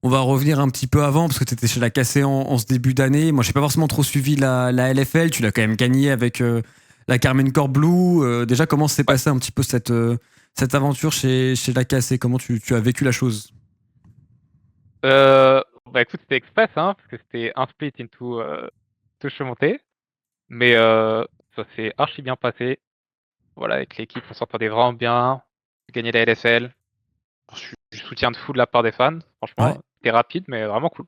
On va revenir un petit peu avant, parce que tu étais chez la KC en ce début d'année. Moi, je n'ai pas forcément trop suivi la LFL. Tu l'as quand même gagné avec la Carmine Corp Blue. Déjà, comment s'est Ouais. passé un petit peu cette aventure chez la KC? Comment tu as vécu la chose? Bah écoute, c'était express, hein, parce que c'était un split into touche montée. Mais ça s'est archi bien passé. Voilà, avec l'équipe, on s'entendait vraiment bien. J'ai gagné la LSL. Du soutien de fou de la part des fans. Ouais. Franchement, c'était rapide, mais vraiment cool.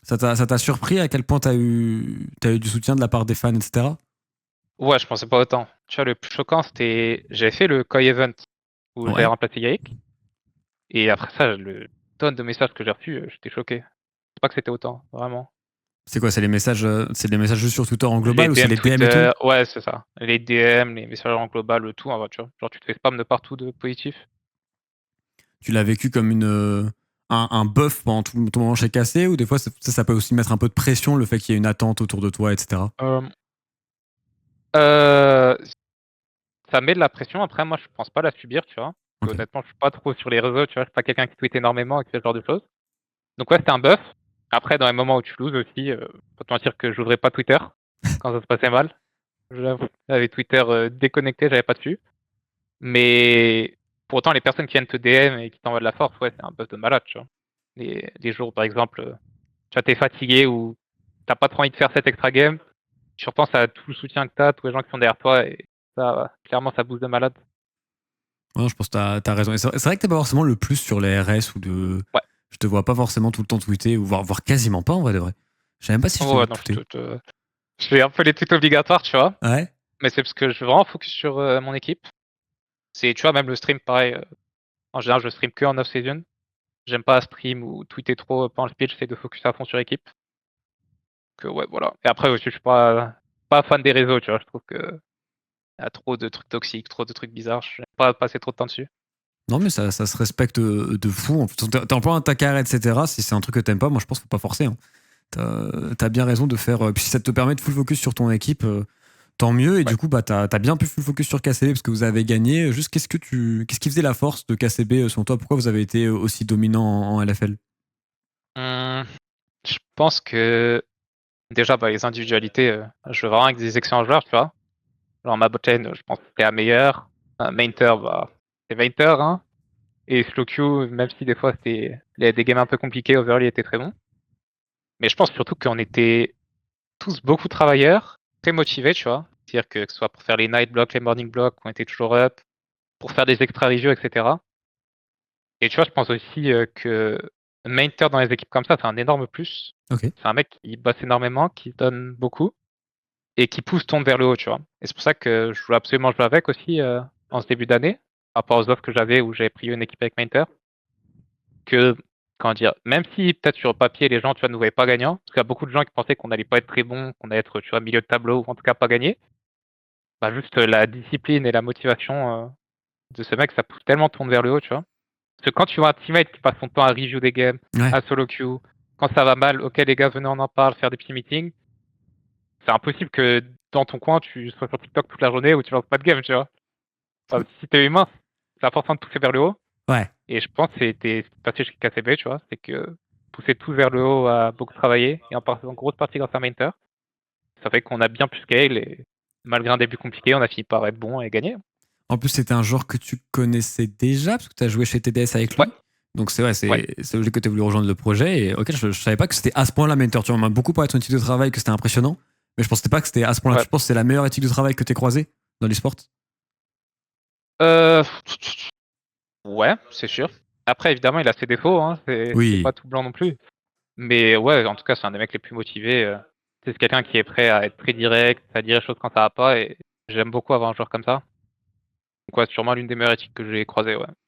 Ça t'a surpris à quel point t'as eu du soutien de la part des fans, etc. Ouais, je pensais pas autant. Tu vois, le plus choquant, c'était. J'avais fait le Koi Event où j'avais Ouais. remplacé Yarick. Et après ça, le tonne de messages que j'ai reçus, j'étais choqué. C'est pas que c'était autant, vraiment. C'est quoi? C'est les messages juste sur Twitter en Les global ou c'est DM les DM et tout? Twitter, ouais, c'est ça. Les DM, les messages en global, le tout, en vrai, tu vois. Genre, tu te fais spam de partout de positif. Tu l'as vécu comme un buff pendant tout ton moment chez KC, ou des fois ça peut aussi mettre un peu de pression, le fait qu'il y ait une attente autour de toi, etc. Euh, euh, Ça met de la pression. Après, moi, je pense pas la subir, tu vois. Parce que, Ok. honnêtement, je suis pas trop sur les réseaux, tu vois. Je suis pas quelqu'un qui tweet énormément et ce genre de choses. Donc, ouais, c'était un buff. Après, dans les moments où tu loses aussi, faut te mentir que j'ouvrais pas Twitter quand ça se passait mal. J'avoue. J'avais Twitter déconnecté, j'avais pas dessus. Mais pour autant, les personnes qui viennent te DM et qui t'envoient de la force, ouais, c'est un buff de malade, tu vois. Les jours, par exemple, tu vois, t'es fatigué ou t'as pas trop envie de faire cette extra game, tu repenses à tout le soutien que t'as, tous les gens qui sont derrière toi, et ça, clairement, ça booste de malade. Ouais, je pense que t'as raison. Et c'est vrai que t'es pas forcément le plus sur les RS ou de. Ouais. Je te vois pas forcément tout le temps tweeter, ou voire quasiment pas en vrai de vrai. Je sais même pas si je t'ai Ouais, vu non, tweeter. je fais un peu les tweets obligatoires, tu vois. Ouais. Mais c'est parce que je veux vraiment focus sur mon équipe. C'est, tu vois, même le stream, pareil. En général, je stream que en off-season. J'aime pas stream ou tweeter trop pendant le speech, j'essaie de focus à fond sur l'équipe. Que ouais, voilà. Et après aussi, je suis pas fan des réseaux, tu vois. Je trouve que y a trop de trucs toxiques, trop de trucs bizarres. Je n'aime pas passer trop de temps dessus. Non, mais ça se respecte de fou. En plus, t'es en plein ta carrière, etc. Si c'est un truc que t'aimes pas, moi je pense qu'il faut pas forcer, hein. T'as bien raison de faire. Puis si ça te permet de full focus sur ton équipe, tant mieux. Et Ouais. du coup, bah, t'as bien pu full focus sur KCB parce que vous avez gagné. Juste, qu'est-ce qui faisait la force de KCB selon toi? Pourquoi vous avez été aussi dominant en LFL? Hum, je pense que déjà, bah, les individualités, je veux vraiment avec des excellents joueurs, tu vois. Genre ma botlane, je pense que c'était la meilleure. Mainter, bah, c'est Mainter, hein. Et Slowq, même si des fois il y avait des games un peu compliqués, Overly était très bon. Mais je pense surtout qu'on était tous beaucoup travailleurs, très motivés, tu vois. C'est-à-dire que ce soit pour faire les night blocks, les morning blocks, on était toujours up, pour faire des extra reviews, etc. Et tu vois, je pense aussi que Mainter dans les équipes comme ça, c'est un énorme plus. Ok. C'est un mec qui bosse énormément, qui donne beaucoup et qui pousse ton vers le haut, tu vois. Et c'est pour ça que je voulais absolument jouer avec aussi en ce début d'année, par rapport aux offres que j'avais où j'avais pris une équipe avec Mainter. Que, comment dire, même si peut-être sur le papier les gens, tu vois, ne voyaient pas gagnant, parce qu'il y a beaucoup de gens qui pensaient qu'on n'allait pas être très bon, qu'on allait être, tu vois, milieu de tableau ou en tout cas pas gagner. Bah juste la discipline et la motivation de ce mec, ça pousse tellement ton vers le haut, tu vois. Parce que quand tu vois un teammate qui passe son temps à review des games, Ouais. à solo queue, quand ça va mal, ok les gars, venez on en parle, faire des petits meetings, c'est impossible que dans ton coin tu sois sur TikTok toute la journée ou tu lances pas de game, tu vois. Enfin, si t'es humain, c'est important de pousser vers le haut. Ouais. Et je pense que c'était passé chez KCB, tu vois, c'est que pousser tout vers le haut a beaucoup travaillé, et en grosse partie grâce à Mainter. Ça fait qu'on a bien pu scale, et malgré un début compliqué, on a fini par être bon et gagner. En plus, c'était un joueur que tu connaissais déjà parce que tu as joué chez TDS avec Ouais, lui. Donc c'est vrai, ouais. c'est logique que tu aies voulu rejoindre le projet. Et ok, je savais pas que c'était à ce point-là mentor. Tu vois, on m'a beaucoup parlé de son éthique de travail, que c'était impressionnant. Mais je pensais pas que c'était à ce point-là. Ouais, Tu penses que c'est la meilleure éthique de travail que tu croisée dans l'esport? euh, ouais, c'est sûr. Après, évidemment, il a ses défauts, hein, c'est pas Oui. tout blanc non plus. Mais ouais, en tout cas, c'est un des mecs les plus motivés. C'est quelqu'un qui est prêt à être très direct, à dire les choses quand ça va pas, et j'aime beaucoup avoir un joueur comme ça. Donc ouais, sûrement l'une des meilleures éthiques que j'ai croisées, ouais.